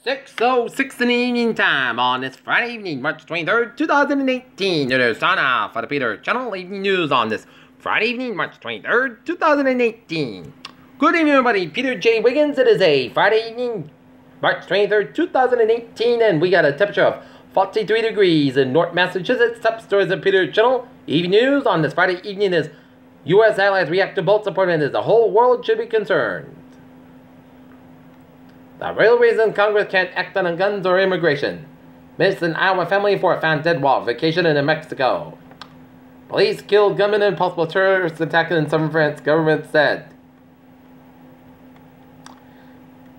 6:06 in the evening time on this Friday evening, March 23rd, 2018. It is Sana for the Peter Channel Evening News on this Friday evening, March 23rd, 2018. Good evening, everybody. Peter J. Wiggins. It is a Friday evening, March 23rd, 2018, and we got a temperature of 43 degrees in North Massachusetts. Top stories of Peter Channel Evening News on this Friday evening is U.S. allies react to bolt support as the whole world should be concerned. The real reason Congress can't act on guns or immigration. Missing Iowa family for a found dead while vacation in Mexico. Police killed gunman in possible terrorist attack in southern France, government said.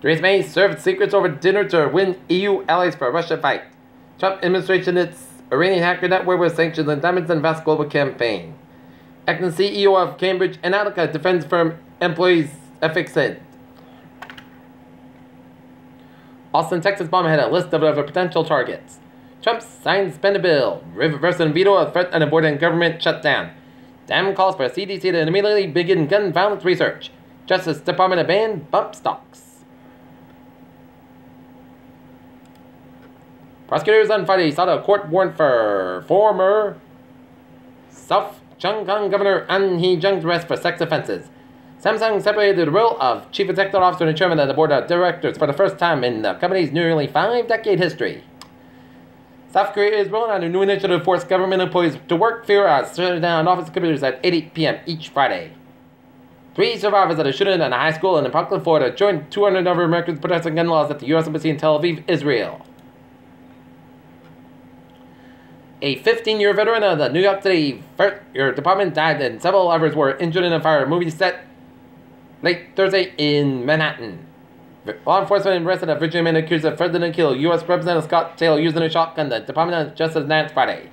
Theresa May served secrets over dinner to win EU allies for a Russia fight. Trump administration its Iranian hacker network with sanctions and diamonds and vast global campaign. Acting CEO of Cambridge Analytica defense firm employees ethics said. Austin, Texas bomb had a list of other potential targets. Trump signed spend a bill, reversing veto a threat and avoiding government shutdown. Dem calls for CDC to immediately begin gun violence research. Justice Department to ban bump stocks. Prosecutors on Friday sought a court warrant for former South Chungkang Governor An Hee-jung's arrest for sex offenses. Samsung separated the role of Chief Executive Officer and Chairman of the Board of Directors for the first time in the company's nearly 5-decade history. South Korea is rolling out a new initiative to force government employees to work fewer hours, shutting down office computers at 8 p.m. each Friday. 3 survivors of a shooting at a high school in Parkland, Florida, joined 200 other Americans protesting gun laws at the U.S. Embassy in Tel Aviv, Israel. A 15-year veteran of the New York City Fire Department died and several others were injured in a fire movie set late Thursday in Manhattan. Law enforcement arrested a Virginia man accused of threatening to kill U.S. Representative Scott Taylor using a shotgun. The Department of Justice announced Friday.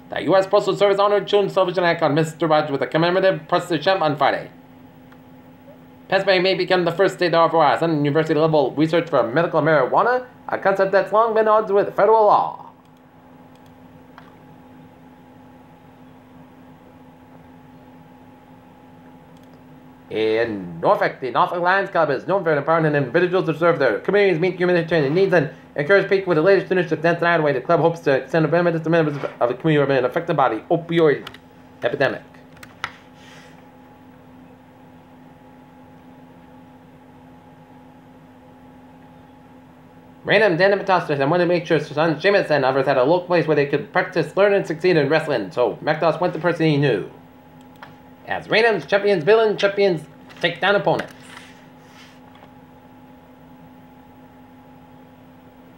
The U.S. Postal Service honored children's television icon Mr. Rogers with a commemorative procession on Friday. Pennsylvania may become the first state to authorize university-level research for medical marijuana, a concept that's long been at odds with federal law. In Norfolk, the Norfolk Lions Club is known for empowering individuals to serve their communities, meet humanitarian needs, and encourage people with the latest initiative dance night away. The club hopes to extend the benefits to members of the community who have been affected by the opioid epidemic. Random Danimatoster and wanted to make sure his son Seamus and others had a local place where they could practice, learn, and succeed in wrestling, so McDoss went the person he knew. As randoms, champions, villain champions take down opponents.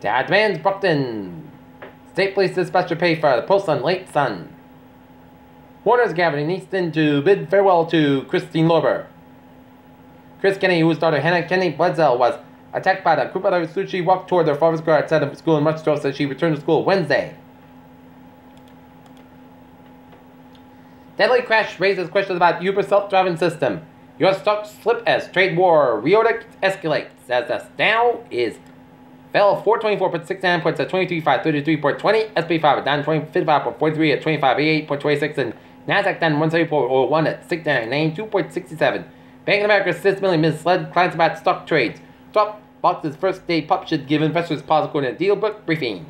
Dad demands Brockton. State police dispatcher pay for the post on late son. Warner's gathering in Easton to bid farewell to Christine Lorber. Chris Kenny, whose daughter Hannah Kenny Bledsoe was attacked by the group of others, she walked toward their father's car outside of school in Rochester, said she returned to school Wednesday. Deadly crash raises questions about Uber self-driving system. U.S. stocks slip as trade war rhetoric escalates. As the Dow fell 424.69 points at 23,533.20. SP 5 down 55.43 at 25,88.26, and Nasdaq down 174.01 at 692.67. Bank of America systematically misled clients about stock trades. Dropbox's first day pop should give investors pause according to deal book briefing.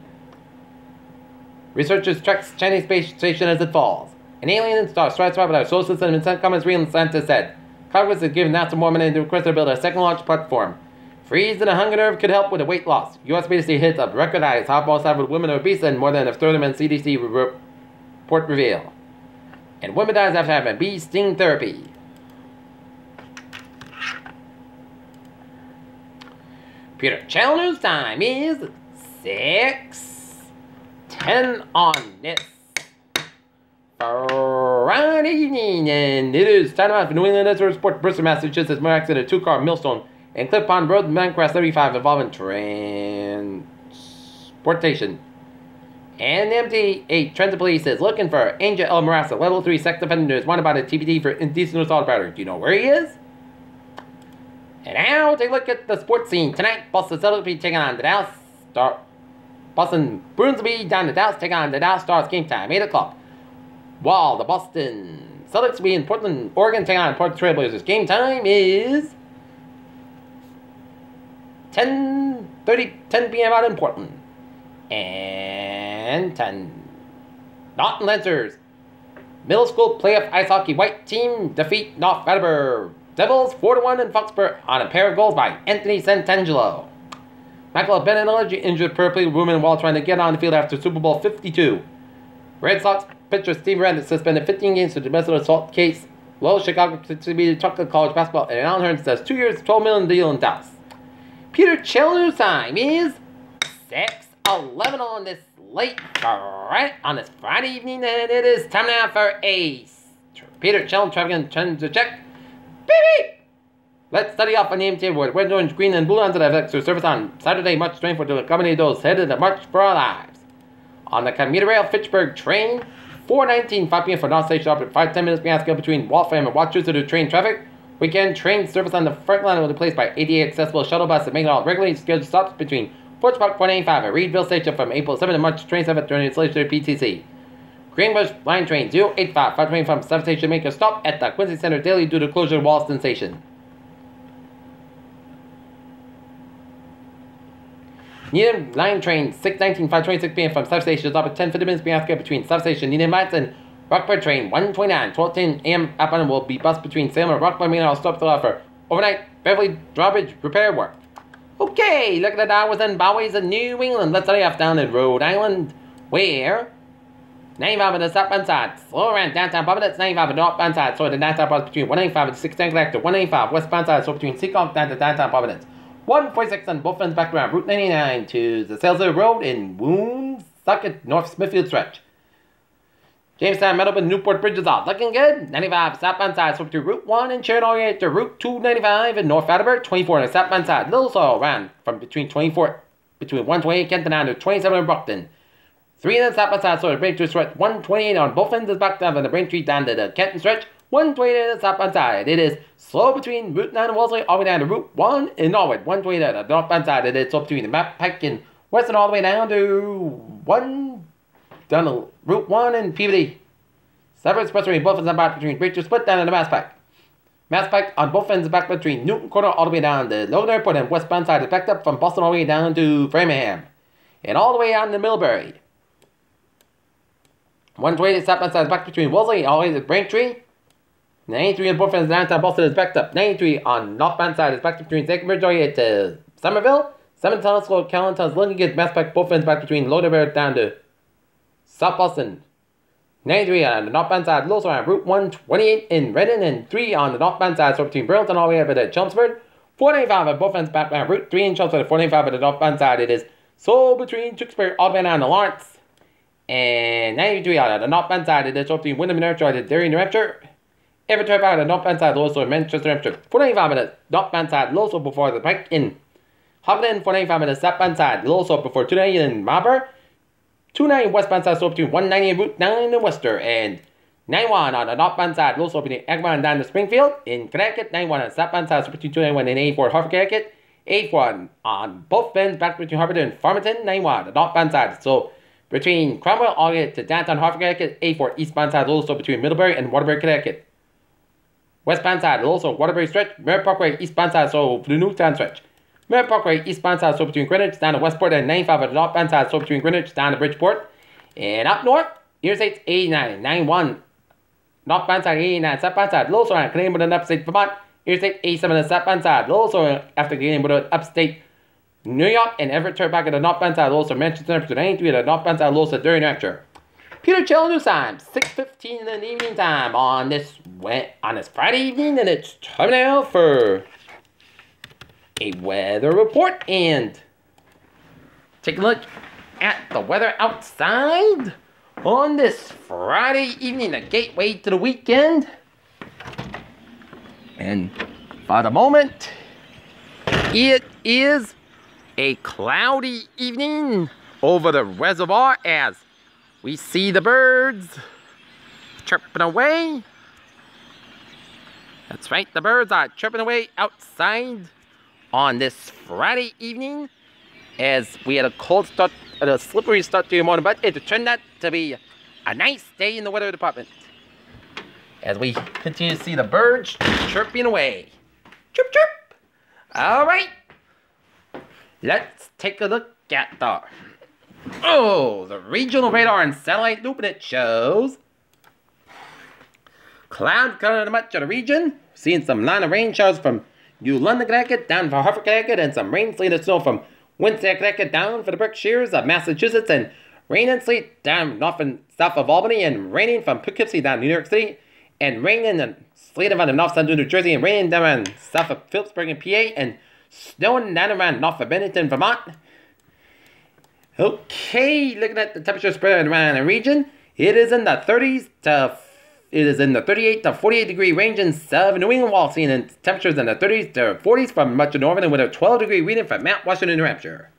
Researchers track Chinese space station as it falls. An alien star strikes right with our solar system, and some comments real scientists said. Congress has given NASA more money to request to build a second launch platform. Freeze and a hunger nerve could help with the weight loss. U.S. obesity hits a record high. Hotball side with women obese, and more than a third of them CDC report reveal. And women dies after having bee sting therapy. Peter Channel News time is 6:10 on this Friday evening, and it is time out for New England Desert Sport, Bristol, Massachusetts. More accident, a 2-car millstone and Cliff Pond Road, Mancraft 35 involving transportation. And the MTA Transit Police is looking for Angel El Marasa, level 3 sex offender, is wanted by the TPD for indecent assault battery. Do you know where he is? And now take a look at the sports scene tonight. Boston Celtics will be taking on the Dallas Stars. Boston Bruins will be down to Dallas, taking on the Dallas Stars. Game time 8 o'clock. While the Boston Celtics will be in Portland, Oregon, taking on Portland Trail Blazers. Game time is 10 p.m. out in Portland. And 10. Norton Lancers. Middle school playoff ice hockey white team defeat North Attleboro Devils 4-1 in Foxborough on a pair of goals by Anthony Santangelo. Michael Benanelli injured purple woman while trying to get on the field after Super Bowl 52. Red Sox pitcher Steve Rand suspended 15 games for domestic assault case. Low Chicago distributed chocolate college basketball, and Alan Hearn says 2 years, $12 million deal in Dallas. Peter Chelner's time is 6:11 on this on this Friday evening, and it is time now for a Peter Chelner traffic turn to check. Beep! Let's study off on the MTA board. Red, orange, green, and blue lines that have extra service on Saturday, March 24th to accommodate those headed to March for Our Lives. On the commuter rail Fitchburg train, 4:19, 5 p.m. for North Station up at 5-10 minutes behind schedule between Waltham and Watchers to do train traffic. Weekend train service on the front line will be placed by ADA accessible shuttle bus that make all regularly scheduled stops between Forge Park 185 and Reedville Station from April 7 to March 27th during installation of PTC. Greenbush Line Train 085, 520 from 7 Station make a stop at the Quincy Center daily due to closure of Walston Station. Needham Line Train 619, 526 p.m. from substation stop at 10:50 minutes behind schedule between substation Needham Lights and Rockford Train 129, 12:10 a.m. Upon will be bus between Salem and Rockford Main stop to offer overnight Beverly drawbridge repair work. Okay, look at the hours and byways of New England. Let's start off down in Rhode Island, where 95 on the southbound side, slow around downtown Providence, 95 on the northbound side, so the downtown bus between 195 and 610 connect to 185 westbound side, so between Seacock down to downtown Providence. 146 on both ends back around Route 99 to the Salesville Road in Woonsocket, North Smithfield stretch. Jamestown, Meadow, and Newport bridges off. Looking good. 95 southbound side, so between Route 1 and Sheridan all the way to Route 295 in North Attleboro. 24 on the southbound side. Little soil around from between 128 Kenton down to 27 in Brockton. 3 on the southbound side, so the Braintree stretch. 128 on both ends is back down from the Braintree down to the Kenton stretch. 128 on the southbound side. It is slow between Route 9 and Wellesley all the way down to Route 1 in Norwood. 128 on the northbound side. It is slow between the Map Pike and Western all the way down to down to Route 1 and Peabody. Separate expressway both ends are back between Braintree split down to the Mass Pike. Mass Pike on both ends is back between Newton Corner all the way down to Logan Airport, and westbound side is backed up from Boston all the way down to Framingham. And all the way out to Millbury. 128 southbound side is back between Wellesley all the way to Braintree. 93 on both ends downtown Boston is backed up. 93 on northbound side is back between Bridge all the way to Somerville. 7 tunnels, slow, Callan tunnels, Lincoln gets Mass Pike both ends back between Lodeberg down to South Boston. 93 on the northbound side, Lewis on Route 128 in Redden, and 3 on the northbound side, so between Burlington all the way over to Chelmsford. 495 on both ends back on Route 3 in Chelmsford, 495 on the northbound side. It is so between Tewksbury all the way down to Lawrence. And 93 on the northbound side, it is so between Wyndham, New Hampshire, and Derry, New Hampshire. Every trip out on the northbound side, also in Manchester, New Hampshire. 495 on the northbound side, also before the Pike in Hopkins. 495 on the southbound side, also before 290 in Marlborough. 290 westbound side, so between 190 and Route 9 in Worcester, and 91 on the northbound side, also between Agawam and down to Springfield. In Connecticut, 91 on the southbound side, so between 291 and 84 at Hartford, Connecticut. 84 on both ends back between Hartford and Farmington. 91 on the northbound side, so between Cromwell all the way to downtown Hartford, Connecticut. 84 eastbound side, also between Middlebury and Waterbury, Connecticut. Westbound side, also Waterbury stretch. Merritt Parkway eastbound side, so the Newtown stretch. Merritt Parkway eastbound side, so between Greenwich down to Westport, and 95 at the northbound side, so between Greenwich down to Bridgeport. And up north, Interstate 89, 91, northbound side 89, southbound side, also on Canadian Border upstate Vermont. Interstate 87 on the southbound side, also after Canadian Border upstate New York, and Everett turn back at the northbound side, also Manchester, 93 at the northbound side, also Derry, New Hampshire. Peter Chill News Time, 6:15 in the evening time on this Friday evening, and it's time now for a weather report, and take a look at the weather outside on this Friday evening, the gateway to the weekend. And for the moment, it is a cloudy evening over the reservoir as we see the birds chirping away. That's right, the birds are chirping away outside on this Friday evening as we had a cold start, a slippery start to the morning, but it turned out to be a nice day in the weather department as we continue to see the birds chirping away. Chirp, chirp. All right. Let's take a look at the regional radar and satellite loop, and it shows cloud covering much of the region. Seeing some line of rain showers from New London, Connecticut, down for Hartford, Connecticut, and some rain, sleet, and snow from Windsor, Connecticut, down for the Berkshires of Massachusetts, and rain and sleet down north and south of Albany, and raining from Poughkeepsie down New York City, and raining and sleeting on the north side of New Jersey, and raining down around south of Phillipsburg and PA, and snowing down around north of Bennington, Vermont. Okay, looking at the temperature spread around the region, it is in the 38 to 48 degree range in southern New England, while seeing temperatures in the 30s to 40s from much of northern, and with a 12 degree reading from Mount Washington, New Hampshire.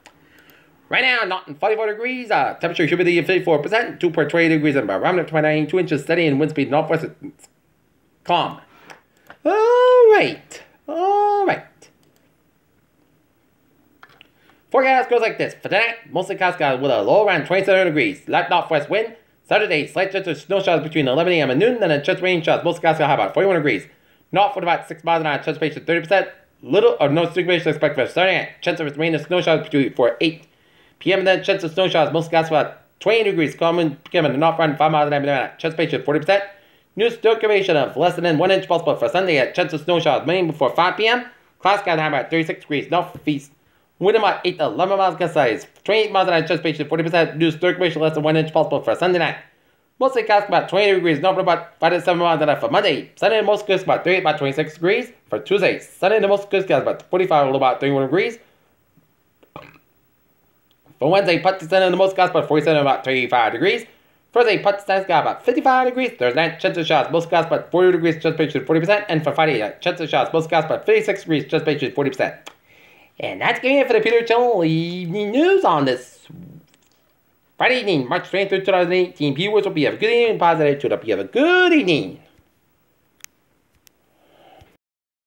Right now, not in 44 degrees, temperature humidity of 54%, 2.28 degrees, and barometer 29, 2 inches steady, and wind speed northwest. It's calm. Alright. Forecast goes like this. For tonight, mostly cloudy with a low around 27 degrees. Light northwest wind. Saturday, slight chance of snow showers between 11 a.m. and noon, then a chance of rain showers. Mostly cloudy high about 41 degrees. North with about 6 miles an hour, chance of rain 30%. Little or no circulation expected for starting at chance of rain and snow showers between 8 p.m. and then chance of snow showers. Mostly cloudy about 20 degrees. Common PM in the north around 5 miles an hour. Chance of rain 40%. New circulation of less than 1 inch possible for Sunday at chance of snow showers. Mainly before 5 p.m. Clouds sky high about 36 degrees. Northeast. Wind about 8 to 11 miles gust size. 28 miles an hour, chance of 40%. New circulation less than 1 inch possible for Sunday night. Mostly clouds about 20 degrees. North about 5 to 7 miles an hour for Monday. Sunday, the most coast about 38, about 26 degrees. For Tuesday, Sunday, the most coast about 45, about 31 degrees. For Wednesday, Putty Sunday, the most coast about 47, about 35 degrees. Thursday, Putty Sunday, about 55 degrees. Thursday night, chance of showers, most coast about 40 degrees, chance of 40%. And for Friday, chance of showers, most coast about 56 degrees, chance of 40%. And that's getting it for the Peter Channel Evening News on this Friday evening, March 23rd, 2018. Viewers, hope you have a good evening, positive, hope you have a good evening.